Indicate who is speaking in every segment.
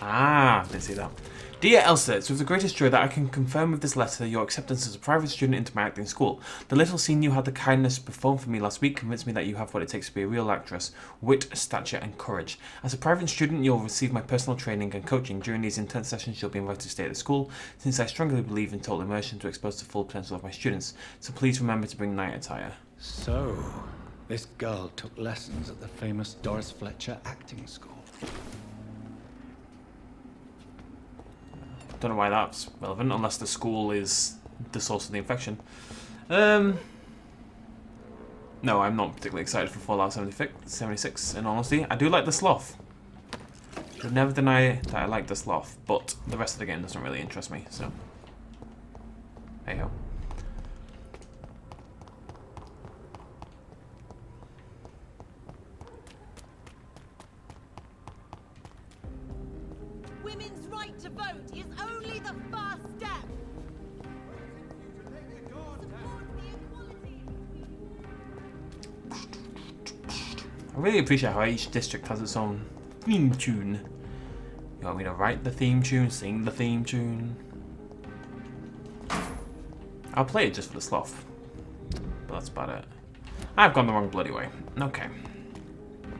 Speaker 1: Ah, didn't see that. Dear Elsa, it's with the greatest joy that I can confirm with this letter your acceptance as a private student into my acting school. The little scene you had the kindness to perform for me last week convinced me that you have what it takes to be a real actress: wit, stature, and courage. As a private student, you'll receive my personal training and coaching. During these intense sessions, you'll be invited to stay at the school, since I strongly believe in total immersion to expose the full potential of my students. So please remember to bring night attire.
Speaker 2: So, this girl took lessons at the famous Doris Fletcher acting school.
Speaker 1: Don't know why that's relevant, unless the school is the source of the infection. No, I'm not particularly excited for Fallout 76, in honesty. I do like the sloth. I'll never deny that I like the sloth, but the rest of the game doesn't really interest me, so... Hey ho.
Speaker 3: Women's right to vote is only the first step.
Speaker 1: I really appreciate how each district has its own theme tune. You want me to write the theme tune, sing the theme tune? I'll play it just for the sloth. But that's about it. I've gone the wrong bloody way. Okay.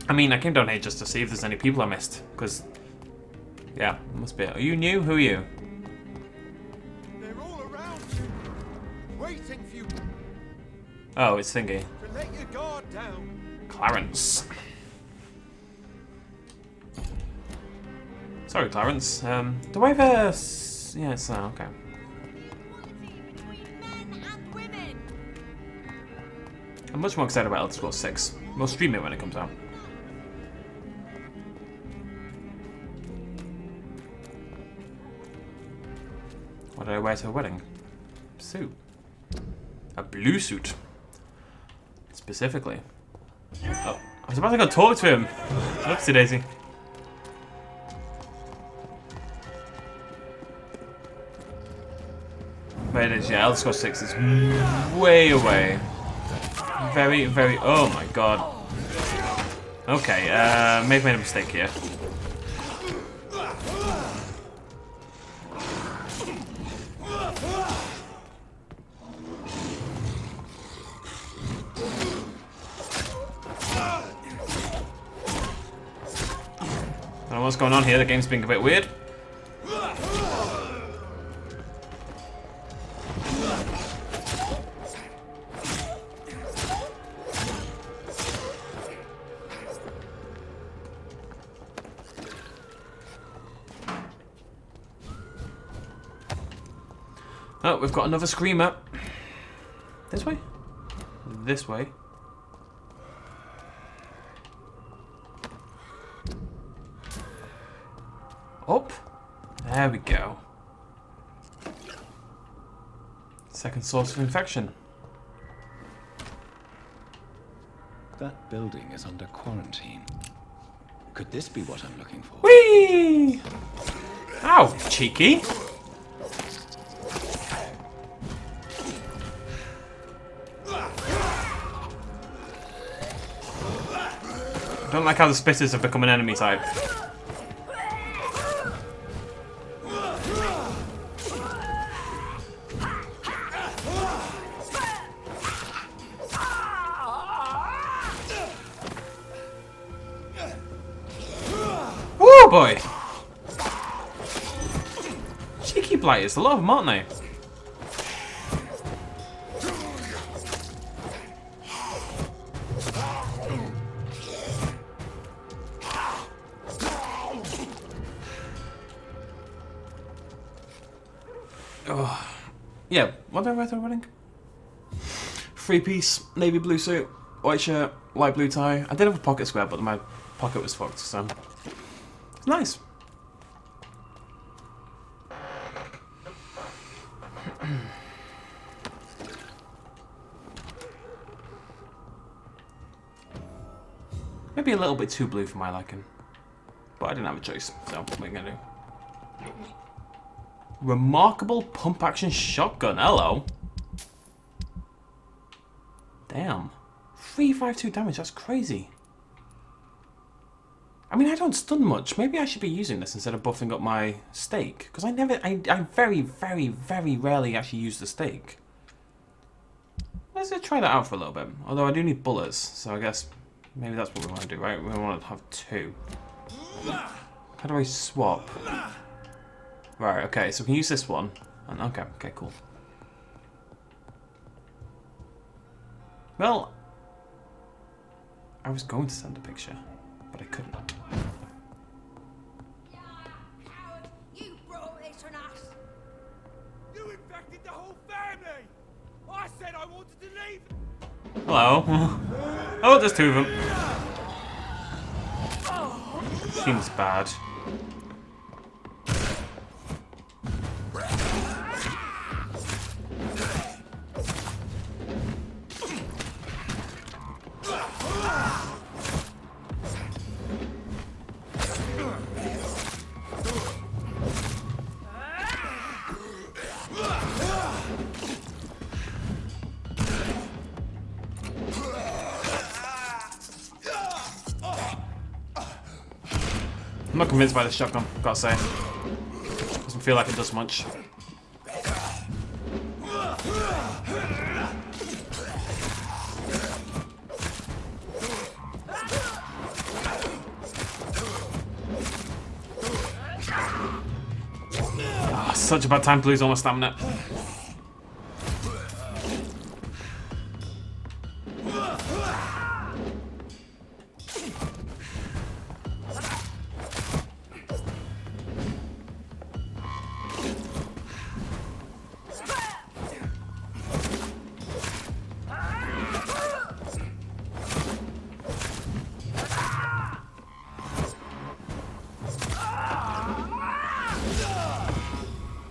Speaker 1: I mean, I came down here just to see if there's any people I missed, because... Yeah, must be. Are you new? Who are you?
Speaker 4: They're all around you, waiting for you to
Speaker 1: Oh, it's Thingy.
Speaker 4: let your guard down.
Speaker 1: Clarence. Sorry, Clarence. Do I have a... Yeah, it's... okay.
Speaker 3: Equality between men and women.
Speaker 1: I'm much more excited about Elder Scrolls 6. We'll stream it when it comes out. What did I wear to a wedding? Suit. A blue suit. Specifically. Oh, I was about to go talk to him. Oopsie daisy. But it is, yeah, Elder Scrolls 6 is way away. Very, very... Oh my god. Okay, may have made a mistake here. I don't know what's going on here, the game's being a bit weird. Oh, we've got another screamer. This way? This way. Up. There we go. Second source of infection.
Speaker 2: That building is under quarantine. Could this be what I'm looking for?
Speaker 1: Whee! Ow, cheeky. I don't like how the spitters have become an enemy type. Oh boy! Cheeky blighters, a lot of them, aren't they? Oh. Yeah, what did I wear to the wedding? 3-piece, navy blue suit, white shirt, light blue tie. I did have a pocket square, but my pocket was fucked, so... It's nice. Maybe a little bit too blue for my liking. But I didn't have a choice, so what are you gonna do? Remarkable pump action shotgun. Hello. Damn. 352 damage, that's crazy. I mean, I don't stun much. Maybe I should be using this instead of buffing up my stake. Because I very, very, very rarely actually use the stake. Let's try that out for a little bit. Although I do need bullets, so I guess maybe that's what we want to do, right? We want to have 2. How do I swap? Right, okay, so we can use this one. And, okay, cool. Well, I was going to send a picture, but I couldn't.
Speaker 3: You brought this on us.
Speaker 4: You infected the whole family! I said I wanted to leave!
Speaker 1: Hello. Oh, there's 2 of them. Seems bad. I'm not convinced by this shotgun, gotta say. Doesn't feel like it does much. Oh, such a bad time to lose all my stamina.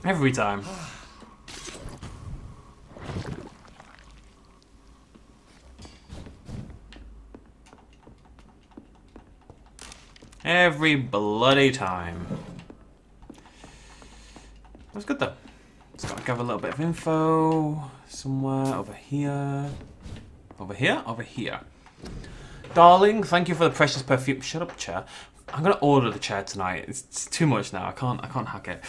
Speaker 1: Every time. Every bloody time. That's good though. Just gotta gather a little bit of info somewhere over here. Over here? Over here. Darling, thank you for the precious perfume. Shut up, chair. I'm gonna order the chair tonight. It's too much now. I can't hack it.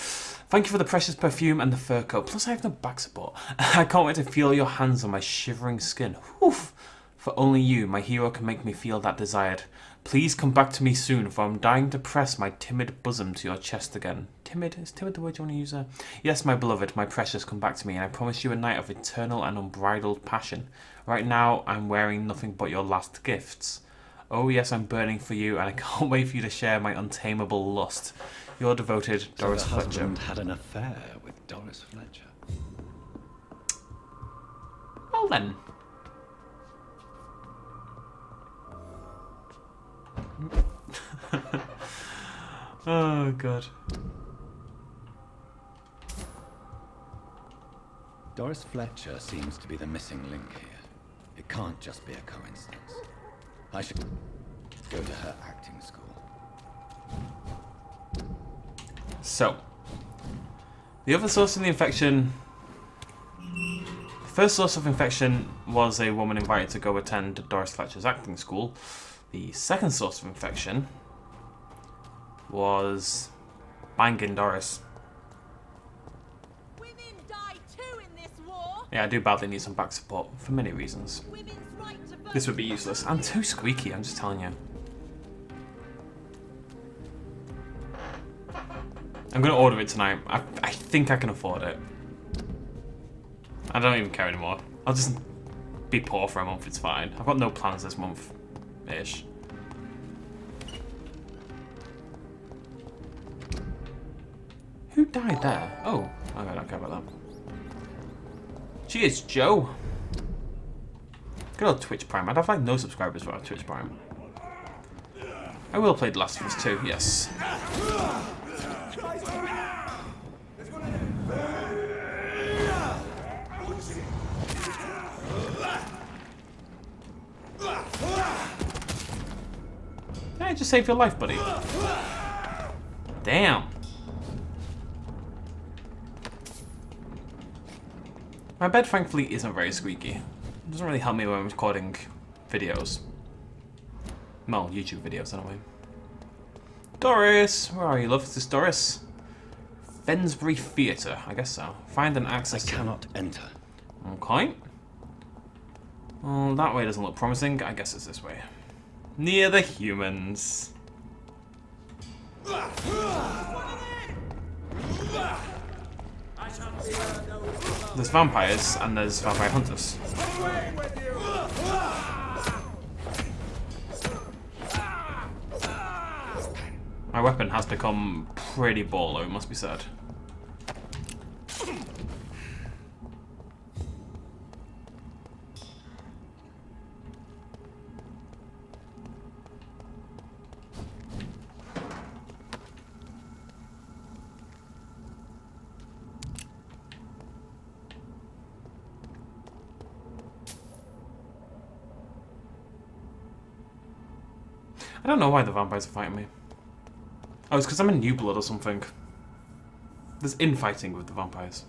Speaker 1: Thank you for the precious perfume and the fur coat. Plus, I have no back support. I can't wait to feel your hands on my shivering skin. Woof! For only you, my hero, can make me feel that desired. Please come back to me soon, for I'm dying to press my timid bosom to your chest again. Timid? Is timid the word you want to use there? Yes, my beloved, my precious, come back to me, and I promise you a night of eternal and unbridled passion. Right now, I'm wearing nothing but your last gifts. Oh yes, I'm burning for you, and I can't wait for you to share my untamable lust. Your devoted Doris
Speaker 2: So the
Speaker 1: Fletcher.
Speaker 2: husband had an affair with Doris Fletcher.
Speaker 1: Well then. Oh god.
Speaker 2: Doris Fletcher seems to be the missing link here. It can't just be a coincidence. I should go to her acting school.
Speaker 1: So, the other source of the infection... The first source of infection was a woman invited to go attend Doris Fletcher's acting school. The second source of infection was banging Doris.
Speaker 3: Women die too in this war.
Speaker 1: Yeah, I do badly need some back support for many reasons.
Speaker 3: Women's right to vote.
Speaker 1: This would be useless. I'm too squeaky, I'm just telling you. I'm gonna order it tonight. I think I can afford it. I don't even care anymore. I'll just be poor for a month, it's fine. I've got no plans this month-ish. Who died there? Oh, okay, I don't care about that. Cheers, Joe. Good old Twitch Prime. I'd have like no subscribers without Twitch Prime. I will play The Last of Us 2, yes. Yeah, just save your life, buddy. Damn. My bed, thankfully, isn't very squeaky. It doesn't really help me when I'm recording videos. Well, YouTube videos, anyway. Doris! Where are you, love? Is this Doris? Finsbury Theatre. I guess so. Find and
Speaker 2: I
Speaker 1: access.
Speaker 2: cannot enter.
Speaker 1: Okay. Well, that way doesn't look promising. I guess it's this way. Near the humans. There's vampires and there's vampire hunters. My weapon has become pretty baller, it must be said. I don't know why the vampires are fighting me. Oh, it's because I'm in New Blood or something. There's infighting with the vampires.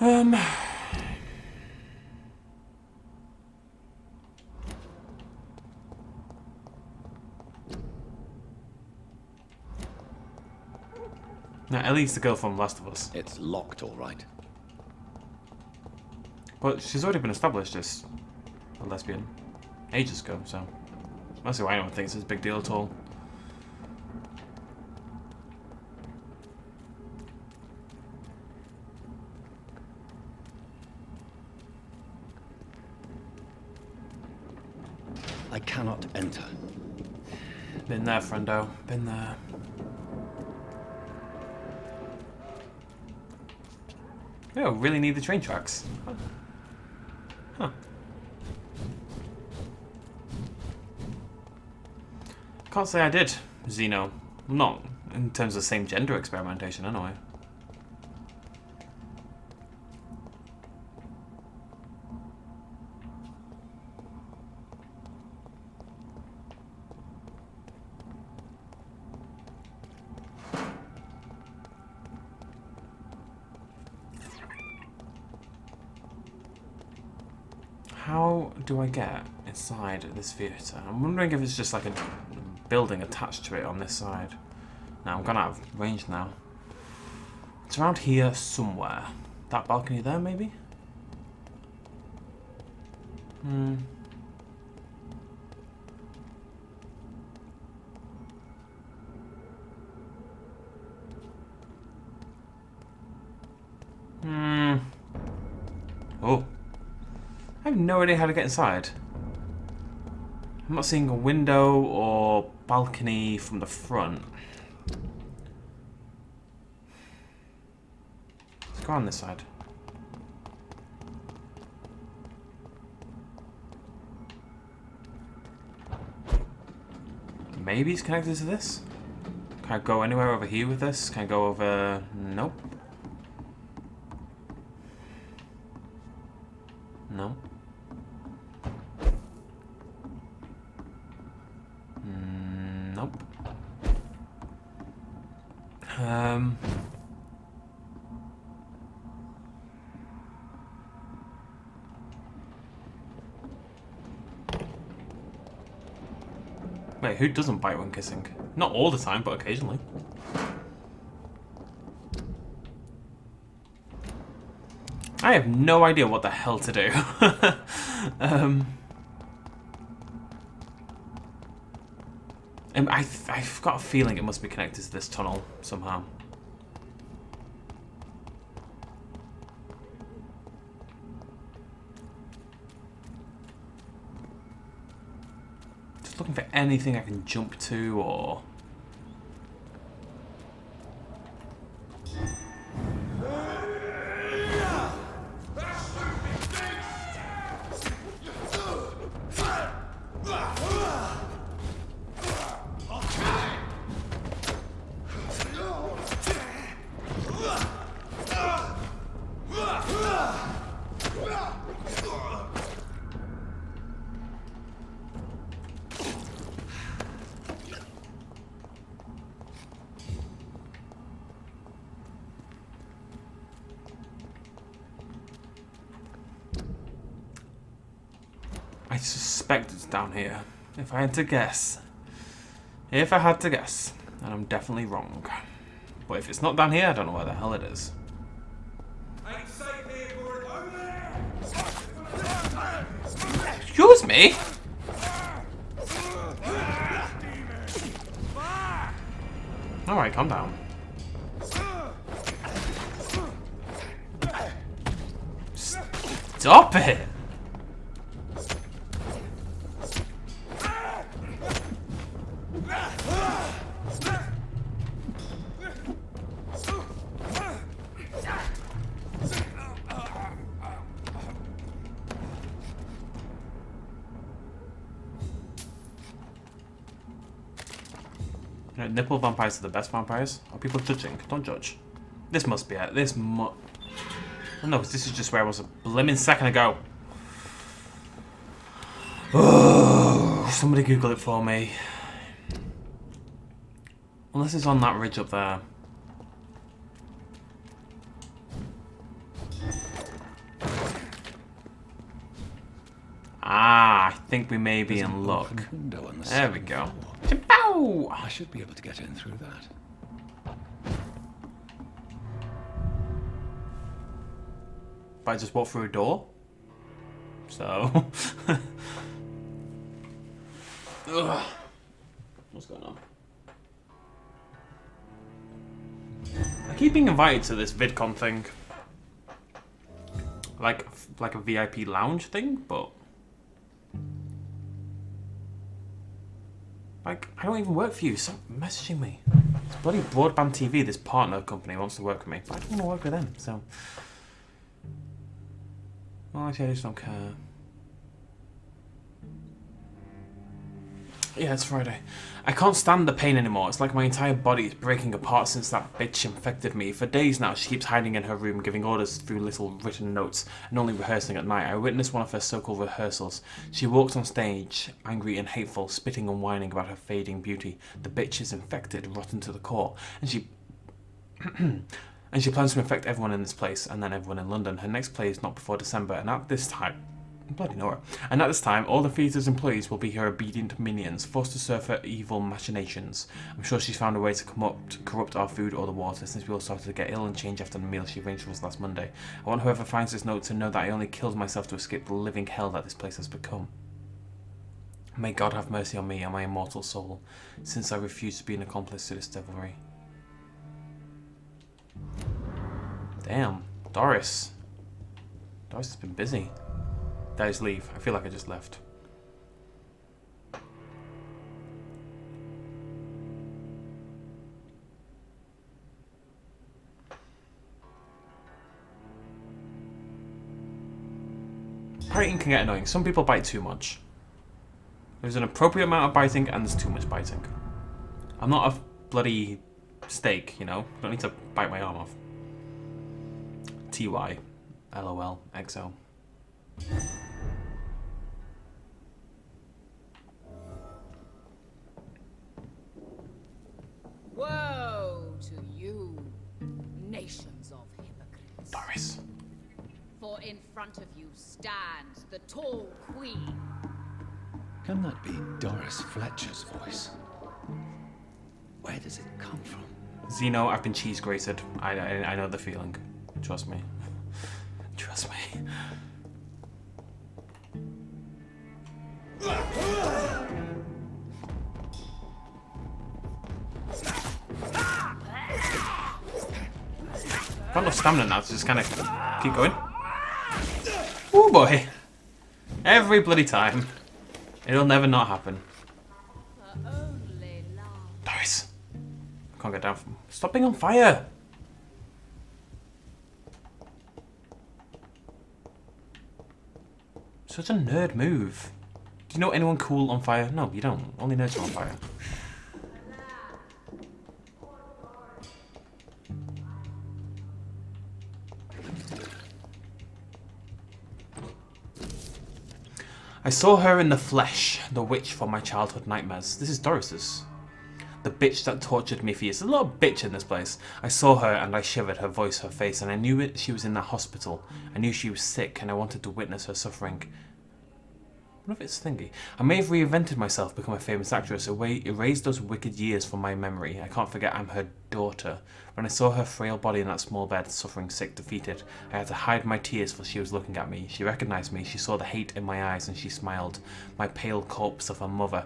Speaker 1: Now, Ellie's the girl from Last of Us.
Speaker 2: It's locked, all right.
Speaker 1: But she's already been established as a lesbian ages ago, so I don't see why anyone thinks it's a big deal at all.
Speaker 2: I cannot enter.
Speaker 1: Been there, friendo. Been there. We don't really need the train tracks. Huh. Can't say I did, Xeno. Not in terms of same gender experimentation, anyway. How do I get inside this theatre? I'm wondering if it's just like a building attached to it on this side. Now I'm gone out of range now. It's around here somewhere. That balcony there, maybe? Oh. I have no idea how to get inside. I'm not seeing a window or balcony from the front. Let's go on this side. Maybe it's connected to this? Can I go anywhere over here with this? Can I go over... Nope. No. Nope. Wait, who doesn't bite when kissing? Not all the time, but occasionally. I have no idea what the hell to do. I've got a feeling it must be connected to this tunnel somehow. Just looking for anything I can jump to or... I suspect it's down here, if I had to guess. If I had to guess, and I'm definitely wrong. But if it's not down here, I don't know where the hell it is. Excuse me? Alright, calm down. Stop it! You know, nipple vampires are the best vampires. Are people judging? Don't judge. This must be it. This must... No, this is just where I was a blimmin' second ago. Oh, somebody Google it for me. Unless it's on that ridge up there. Ah, I think we may be in luck. There we go. Bow!
Speaker 2: I should be able to get in through that.
Speaker 1: But I just walked through a door. So. Ugh. What's going on? I keep being invited to this VidCon thing. Like a VIP lounge thing, but like I don't even work for you. Stop messaging me. It's bloody Broadband TV, this partner company wants to work with me. But I don't want to work with them, so well, actually, I just don't care. Yeah, it's Friday. I can't stand the pain anymore. It's like my entire body is breaking apart since that bitch infected me. For days now, she keeps hiding in her room, giving orders through little written notes, and only rehearsing at night. I witnessed one of her so-called rehearsals. She walks on stage, angry and hateful, spitting and whining about her fading beauty. The bitch is infected, rotten to the core, and she... and she plans to infect everyone in this place, and then everyone in London. Her next play is not before December, and at this time... Bloody Nora. And at this time, all the theatre's employees will be her obedient minions, forced to serve her evil machinations. I'm sure she's found a way to corrupt our food or the water, since we all started to get ill and change after the meal she arranged for us last Monday. I want whoever finds this note to know that I only killed myself to escape the living hell that this place has become. May God have mercy on me and my immortal soul, since I refuse to be an accomplice to this devilry. Damn. Doris. Doris has been busy. Guys, leave. I feel like I just left. Biting can get annoying. Some people bite too much. There's an appropriate amount of biting and there's too much biting. I'm not a bloody steak, you know? Don't need to bite my arm off. TY. LOL. XO.
Speaker 5: Woe to you, nations of hypocrites.
Speaker 1: Doris.
Speaker 5: For in front of you stands the tall queen.
Speaker 2: Can that be Doris Fletcher's voice? Where does it come from?
Speaker 1: Zeno, I've been cheese grated. I know the feeling. Trust me. Trust me. I've got enough stamina now to just kind of keep going. Oh boy. Every bloody time. It'll never not happen. Doris. I can't get down from... Stop being on fire! Such a nerd move. Do you know anyone cool on fire? No, you don't. Only nerds are on fire. I saw her in the flesh, the witch from my childhood nightmares. This is Doris's. The bitch that tortured me for years. There's a lot of bitch in this place. I saw her and I shivered, her voice, her face, and I knew she was in that hospital. I knew she was sick and I wanted to witness her suffering. What if it's thingy? I may have reinvented myself, become a famous actress, erased those wicked years from my memory. I can't forget I'm her daughter. When I saw her frail body in that small bed, suffering, sick, defeated, I had to hide my tears for she was looking at me. She recognized me, she saw the hate in my eyes, and she smiled. My pale corpse of her mother.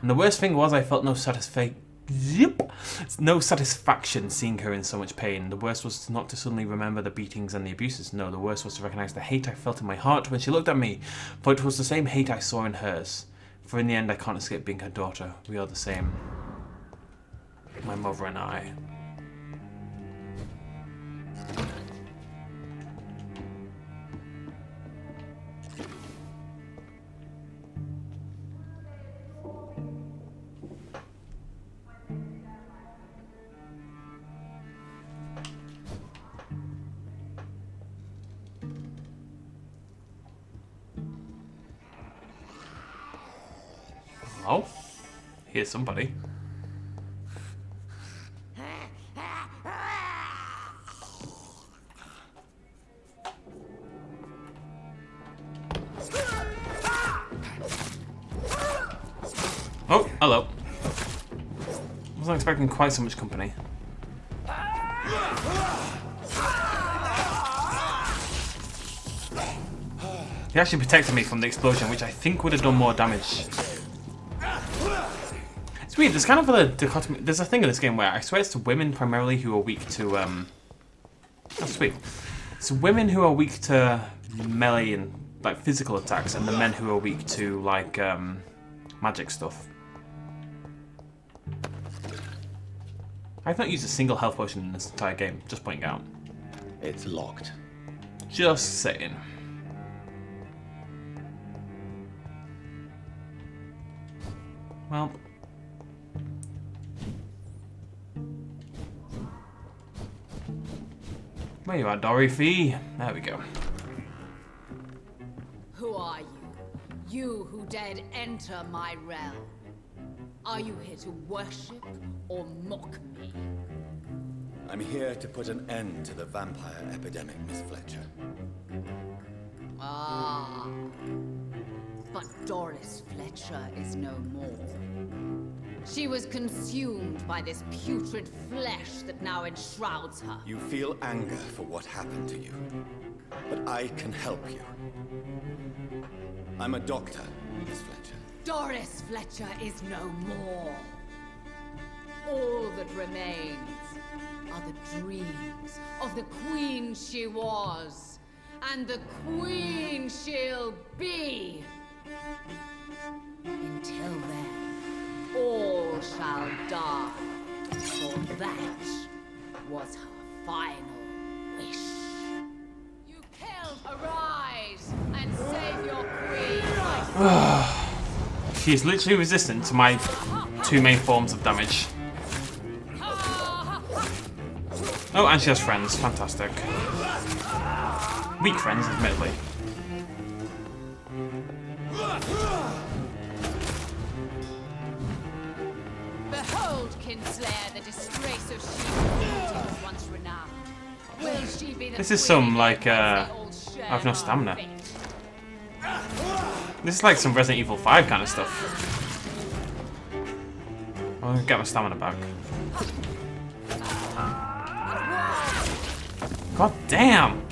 Speaker 1: And the worst thing was I felt no satisfaction seeing her in so much pain. The worst was not to suddenly remember the beatings and the abuses. No, the worst was to recognize the hate I felt in my heart when she looked at me. For it was the same hate I saw in hers. For in the end, I can't escape being her daughter. We are the same. My mother and I. Oh, here's somebody. Oh, hello. Wasn't expecting quite so much company. He actually protected me from the explosion, which I think would have done more damage. It's weird, there's kind of a dichotomy. There's a thing in this game where I swear it's women primarily who are weak to, oh sweet. It's women who are weak to melee and, like, physical attacks, and the men who are weak to, like, magic stuff. I've not used a single health potion in this entire game, just pointing out.
Speaker 2: It's locked.
Speaker 1: Just saying. Well. Where you at, Doris? There we go.
Speaker 5: Who are you? You who dared enter my realm. Are you here to worship or mock me?
Speaker 2: I'm here to put an end to the vampire epidemic, Miss Fletcher.
Speaker 5: Ah. But Doris Fletcher is no more. She was consumed by this putrid flesh that now enshrouds her.
Speaker 2: You feel anger for what happened to you, but I can help you. I'm a doctor, Miss Fletcher.
Speaker 5: Doris Fletcher is no more. All that remains are the dreams of the queen she was, and the queen she'll be. Until then, all shall die, for that was her final wish. You killed, arise, and save your queen.
Speaker 1: She is literally resistant to my two main forms of damage. Oh, and she has friends. Fantastic. Weak friends, admittedly.
Speaker 5: Behold, Kinslayer, the disgrace of she who was once renowned. Will she be the
Speaker 1: This is some,
Speaker 5: queen
Speaker 1: like,
Speaker 5: as they all share
Speaker 1: I have no
Speaker 5: our
Speaker 1: stamina.
Speaker 5: fate?
Speaker 1: This is like some Resident Evil 5 kind of stuff. I'll get my stamina back. God damn!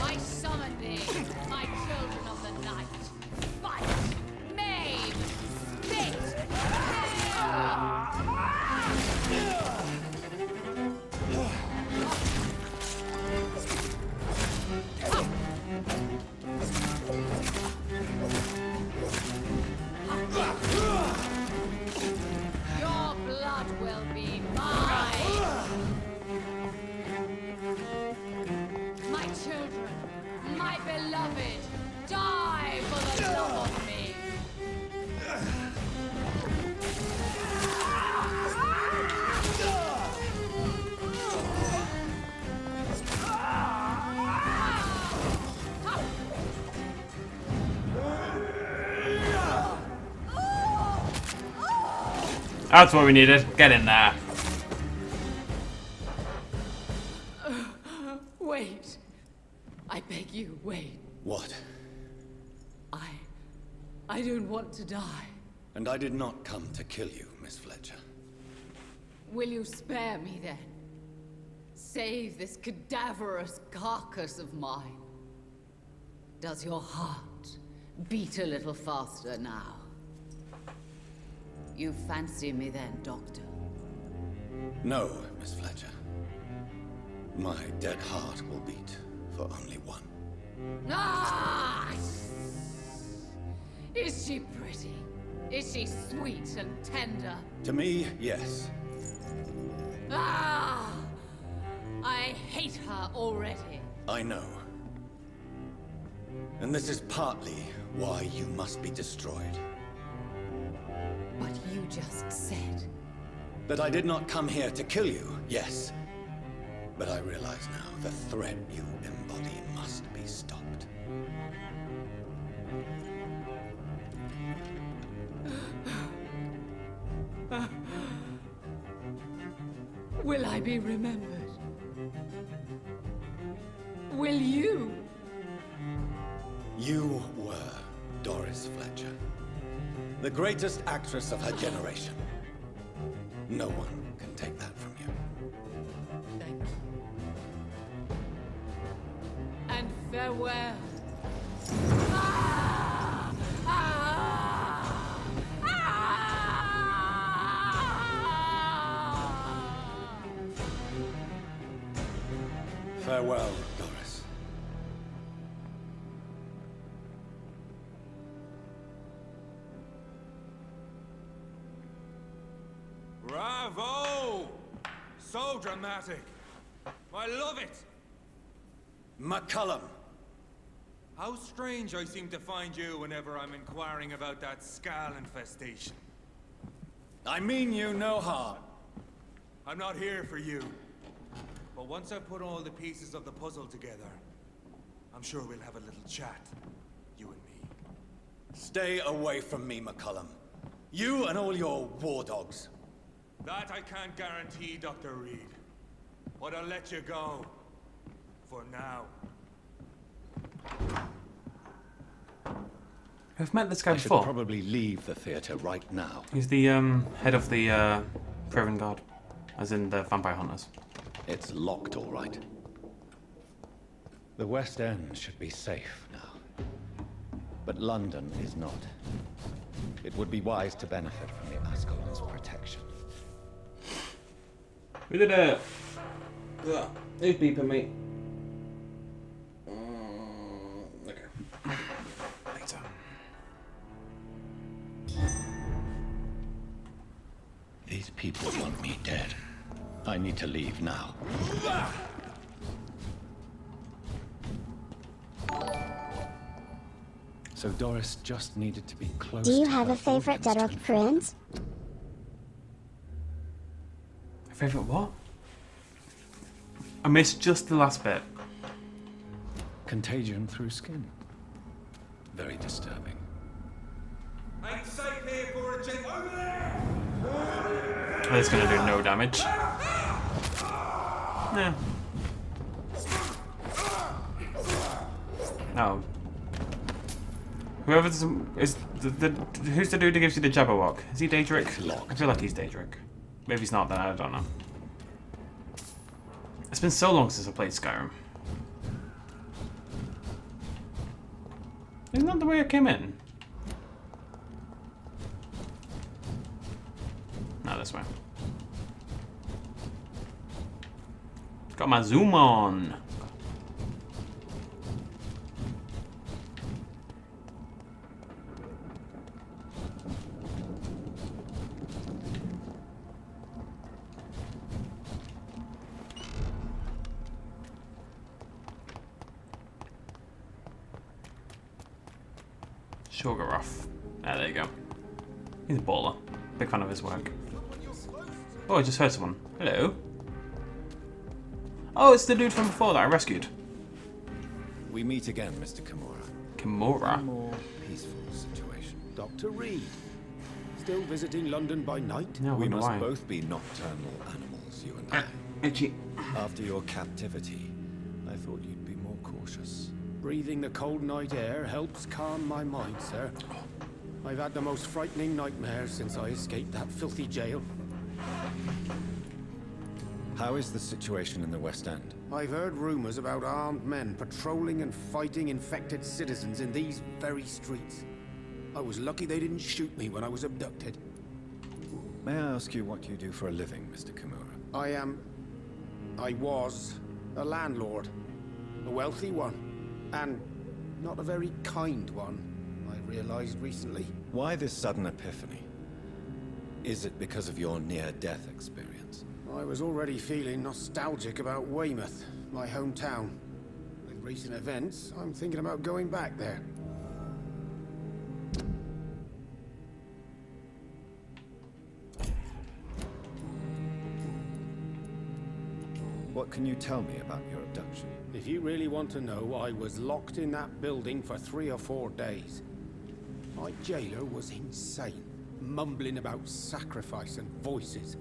Speaker 5: I summon thee, my children of the night. Fight, maim, spit, kill!
Speaker 1: That's what we needed. Get in there.
Speaker 5: Wait. I beg you, wait.
Speaker 2: What?
Speaker 5: I don't want to die.
Speaker 2: And I did not come to kill you, Miss Fletcher.
Speaker 5: Will you spare me then? Save this cadaverous carcass of mine. Does your heart beat a little faster now? You fancy me then, Doctor?
Speaker 2: No, Miss Fletcher. My dead heart will beat for only one.
Speaker 5: Ah! Is she pretty? Is she sweet and tender?
Speaker 2: To me, yes.
Speaker 5: Ah! I hate her already.
Speaker 2: I know. And this is partly why you must be destroyed.
Speaker 5: But you just said.
Speaker 2: That I did not come here to kill you, yes. But I realize now the threat you embody must be stopped.
Speaker 5: Will I be remembered? Will you?
Speaker 2: You were Doris Fletcher. The greatest actress of her generation. No one can take that from you.
Speaker 5: Thank you. And farewell. Ah! Ah! Ah!
Speaker 2: Farewell, Doris.
Speaker 4: Bravo! So dramatic. I love it.
Speaker 2: McCullum!
Speaker 4: How strange I seem to find you whenever I'm inquiring about that Skal infestation.
Speaker 2: I mean you no harm.
Speaker 4: I'm not here for you. But once I've put all the pieces of the puzzle together, I'm sure we'll have a little chat. You and me.
Speaker 2: Stay away from me, McCullum. You and all your war dogs.
Speaker 4: That I can't guarantee, Dr. Reed. But I'll let you go. For now.
Speaker 1: I've met this guy
Speaker 2: I should
Speaker 1: before.
Speaker 2: probably leave the theater right now.
Speaker 1: He's the head of the Prison Guard, as in the vampire hunters.
Speaker 2: It's locked, all right. The West End should be safe now. But London is not. It would be wise to benefit from the Ascalon's protection.
Speaker 1: We did it! Who's beeping me? Okay. Later.
Speaker 2: These people want me dead. I need to leave now. So Doris just needed to be close.
Speaker 6: Do you
Speaker 2: to
Speaker 6: have
Speaker 2: her
Speaker 6: a favorite
Speaker 2: organs
Speaker 6: dead
Speaker 2: to
Speaker 6: friend?
Speaker 1: A favourite what? I missed just the last bit.
Speaker 2: Contagion through skin. Very disturbing.
Speaker 4: Ain't safe here for a gent over there!
Speaker 1: That's gonna do no damage. Nah. No. Whoever is who's the dude who gives you the Jabberwock? Is he Daedric?
Speaker 2: It's locked.
Speaker 1: I feel like he's Daedric. Maybe he's not. Then I don't know. It's been so long since I played Skyrim. Isn't that the way I came in? No, this way. Got my zoom on. Sugaroff. Ah, there you go. He's a baller. Big fan of his work. Oh, I just heard someone. Hello. Oh, it's the dude from before that I rescued.
Speaker 2: We meet again, Mr. Kimura.
Speaker 1: Kimura.
Speaker 2: More peaceful situation.
Speaker 7: Dr. Reed.
Speaker 6: Still visiting London by night?
Speaker 1: No, I
Speaker 2: We
Speaker 1: wonder
Speaker 2: must
Speaker 1: why.
Speaker 2: both be nocturnal animals, you and I.
Speaker 1: Itchy.
Speaker 2: After your captivity, I thought you'd be more cautious.
Speaker 6: Breathing the cold night air helps calm my mind, sir. I've had the most frightening nightmares since I escaped that filthy jail.
Speaker 2: How is the situation in the West End?
Speaker 6: I've heard rumors about armed men patrolling and fighting infected citizens in these very streets. I was lucky they didn't shoot me when I was abducted.
Speaker 2: May I ask you what you do for a living, Mr. Kimura?
Speaker 6: I was a landlord. A wealthy one. And not a very kind one, I realized recently.
Speaker 2: Why this sudden epiphany? Is it because of your near-death experience?
Speaker 6: I was already feeling nostalgic about Weymouth, my hometown. With recent events, I'm thinking about going back there.
Speaker 2: What can you tell me about your abduction?
Speaker 6: If you really want to know, I was locked in that building for 3 or 4 days. My jailer was insane, mumbling about sacrifice and voices.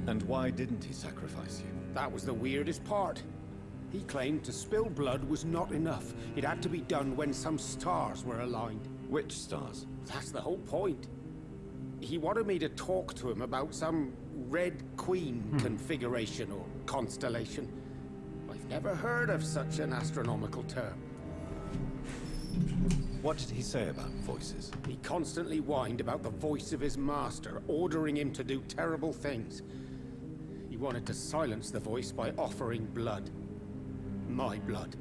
Speaker 2: And why didn't he sacrifice you?
Speaker 6: That was the weirdest part. He claimed to spill blood was not enough. It had to be done when some stars were aligned.
Speaker 2: Which stars?
Speaker 6: That's the whole point. He wanted me to talk to him about some Red Queen configuration or constellation. I've never heard of such an astronomical term.
Speaker 2: What did he say about voices?
Speaker 6: He constantly whined about the voice of his master, ordering him to do terrible things. He wanted to silence the voice by offering blood. My blood.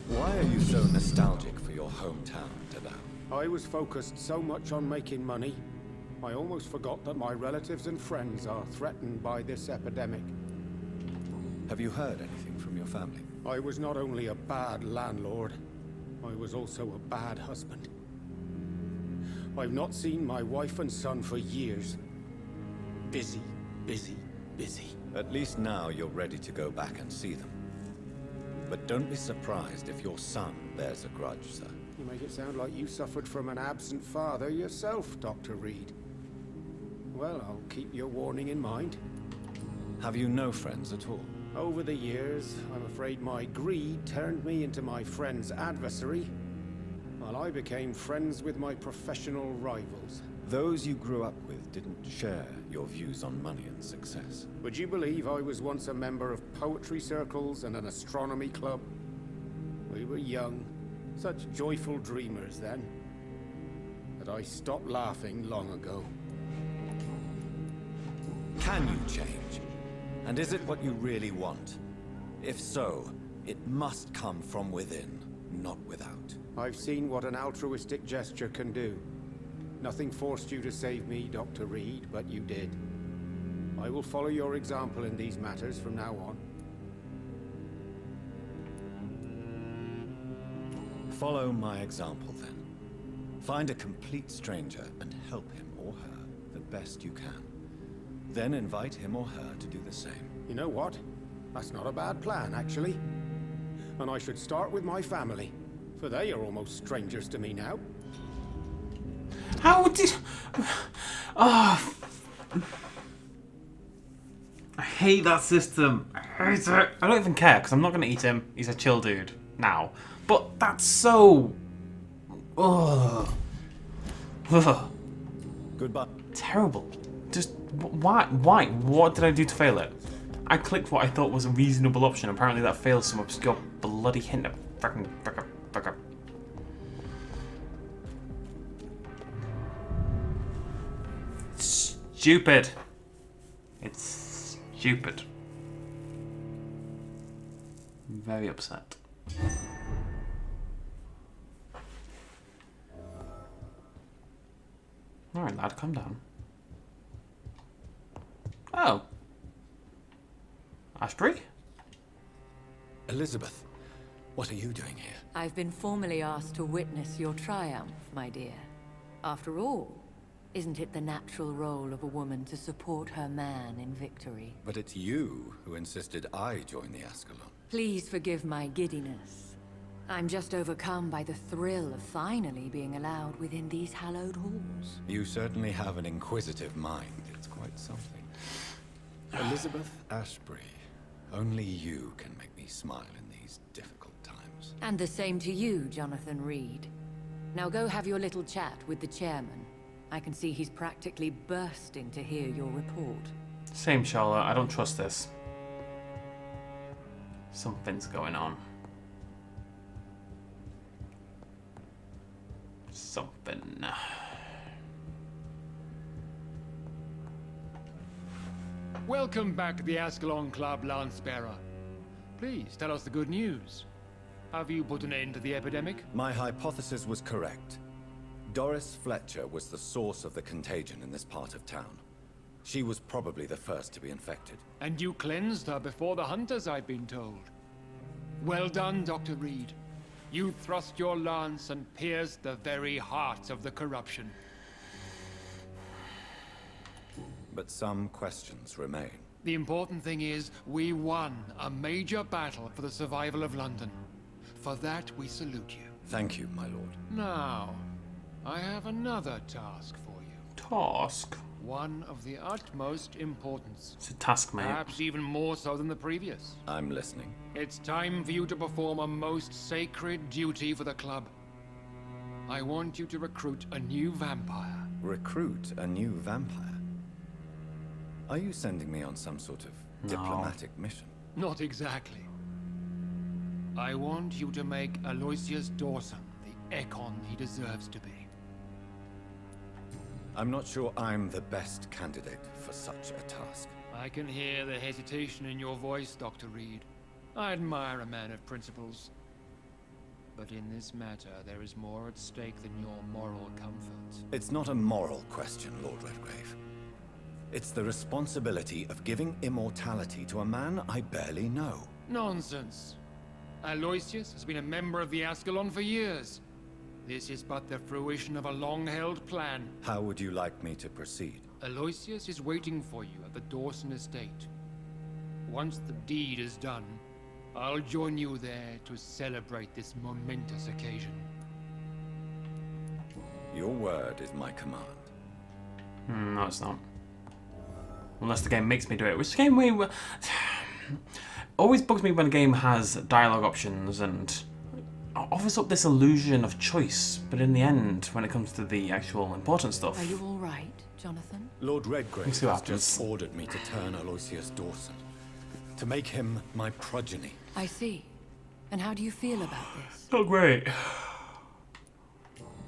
Speaker 2: Why are you so nostalgic for your hometown, Tadao?
Speaker 6: I was focused so much on making money, I almost forgot that my relatives and friends are threatened by this epidemic.
Speaker 2: Have you heard anything from your family?
Speaker 6: I was not only a bad landlord, I was also a bad husband. I've not seen my wife and son for years. Busy, busy, busy.
Speaker 2: At least now you're ready to go back and see them. But don't be surprised if your son bears a grudge, sir.
Speaker 6: You make it sound like you suffered from an absent father yourself, Dr. Reed. Well, I'll keep your warning in mind.
Speaker 2: Have you no friends at all?
Speaker 6: Over the years, I'm afraid my greed turned me into my friend's adversary, while I became friends with my professional rivals.
Speaker 2: Those you grew up with didn't share your views on money and success.
Speaker 6: Would you believe I was once a member of poetry circles and an astronomy club? We were young, such joyful dreamers then. But I stopped laughing long ago.
Speaker 2: Can you change? And is it what you really want? If so, it must come from within, not without.
Speaker 6: I've seen what an altruistic gesture can do. Nothing forced you to save me, Dr. Reed, but you did. I will follow your example in these matters from now on.
Speaker 2: Follow my example, then. Find a complete stranger and help him or her the best you can. Then invite him or her to do the same.
Speaker 6: You know what? That's not a bad plan, actually. And I should start with my family, for they are almost strangers to me now.
Speaker 1: How did... Oh... I hate that system. I hate it. I don't even care, because I'm not going to eat him. He's a chill dude. Now. But that's so... Ugh. Ugh.
Speaker 2: Goodbye.
Speaker 1: Terrible. Just... Why? Why? What did I do to fail it? I clicked what I thought was a reasonable option. Apparently that fails some obscure bloody hint of fucking... Stupid. It's stupid. I'm very upset. Alright, lad, calm down. Oh. Ashbury?
Speaker 2: Elizabeth, what are you doing here?
Speaker 7: I've been formally asked to witness your triumph, my dear. After all, Isn't it the natural role of a woman to support her man in victory?
Speaker 2: But it's you who insisted I join the Ascalon.
Speaker 7: Please forgive my giddiness. I'm just overcome by the thrill of finally being allowed within these hallowed halls.
Speaker 2: You certainly have an inquisitive mind. It's quite something. Elizabeth Ashbury, only you can make me smile in these difficult times.
Speaker 7: And the same to you, Jonathan Reed. Now go have your little chat with the chairman. I can see he's practically bursting to hear your report.
Speaker 1: Same, Charlotte. I don't trust this. Something's going on. Something.
Speaker 8: Welcome back to the Ascalon Club, Lancebearer. Please tell us the good news. Have you put an end to the epidemic?
Speaker 2: My hypothesis was correct. Doris Fletcher was the source of the contagion in this part of town. She was probably the first to be infected.
Speaker 8: And you cleansed her before the hunters, I've been told. Well done, Dr. Reed. You thrust your lance and pierced the very heart of the corruption.
Speaker 2: But some questions remain.
Speaker 8: The important thing is, we won a major battle for the survival of London. For that, we salute you.
Speaker 2: Thank you, my lord.
Speaker 8: Now, I have another task for you.
Speaker 1: Task?
Speaker 8: One of the utmost importance.
Speaker 1: It's a task, mate.
Speaker 8: Perhaps even more so than the previous.
Speaker 2: I'm listening.
Speaker 8: It's time for you to perform a most sacred duty for the club. I want you to recruit a new vampire.
Speaker 2: Recruit a new vampire? Are you sending me on some sort of diplomatic mission?
Speaker 8: Not exactly. I want you to make Aloysius Dawson the Ekon he deserves to be.
Speaker 2: I'm not sure I'm the best candidate for such a task.
Speaker 8: I can hear the hesitation in your voice, Dr. Reed. I admire a man of principles. But in this matter, there is more at stake than your moral comfort.
Speaker 2: It's not a moral question, Lord Redgrave. It's the responsibility of giving immortality to a man I barely know.
Speaker 8: Nonsense. Aloysius has been a member of the Ascalon for years. This is but the fruition of a long-held plan.
Speaker 2: How would you like me to proceed?
Speaker 8: Aloysius is waiting for you at the Dawson estate. Once the deed is done, I'll join you there to celebrate this momentous occasion.
Speaker 2: Your word is my command.
Speaker 1: No, it's not. Unless the game makes me do it, which the game way always bugs me when a game has dialogue options and offers up this illusion of choice, but in the end, when it comes to the actual important stuff...
Speaker 7: Are you all right, Jonathan?
Speaker 2: Lord Redgrave
Speaker 1: Let's see what
Speaker 2: has
Speaker 1: happens.
Speaker 2: just ordered me to turn Aloysius Dawson, to make him my progeny.
Speaker 7: I see. And how do you feel about this?
Speaker 1: Not great.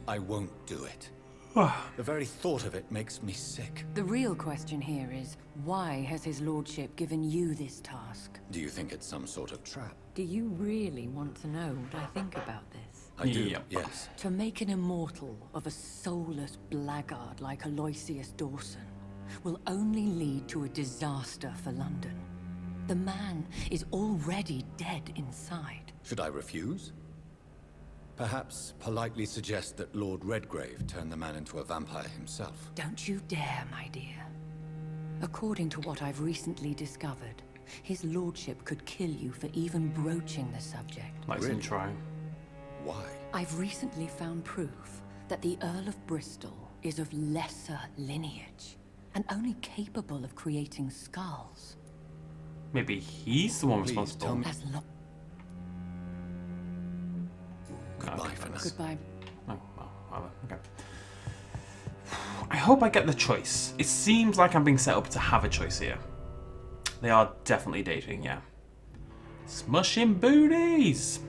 Speaker 2: I won't do it. The very thought of it makes me sick.
Speaker 7: The real question here is, why has his lordship given you this task?
Speaker 2: Do you think it's some sort of trap?
Speaker 7: Do you really want to know what I think about this?
Speaker 2: I do,
Speaker 1: Yep.
Speaker 2: yes.
Speaker 7: To make an immortal of a soulless blackguard like Aloysius Dawson will only lead to a disaster for London. The man is already dead inside.
Speaker 2: Should I refuse? Perhaps politely suggest that Lord Redgrave turn the man into a vampire himself.
Speaker 7: Don't you dare, my dear. According to what I've recently discovered, his lordship could kill you for even broaching the subject.
Speaker 1: Like
Speaker 2: Really?
Speaker 1: some try.
Speaker 2: Why?
Speaker 7: I've recently found proof that the Earl of Bristol is of lesser lineage and only capable of creating skulls.
Speaker 1: Maybe he's the one
Speaker 2: Please,
Speaker 1: responsible.
Speaker 2: tell me-
Speaker 7: As lo-
Speaker 2: Goodbye
Speaker 1: Okay.
Speaker 2: for now.
Speaker 7: Goodbye.
Speaker 1: Oh, well, whatever. Okay. I hope I get the choice. It seems like I'm being set up to have a choice here. They are definitely dating, yeah. Smushing booties!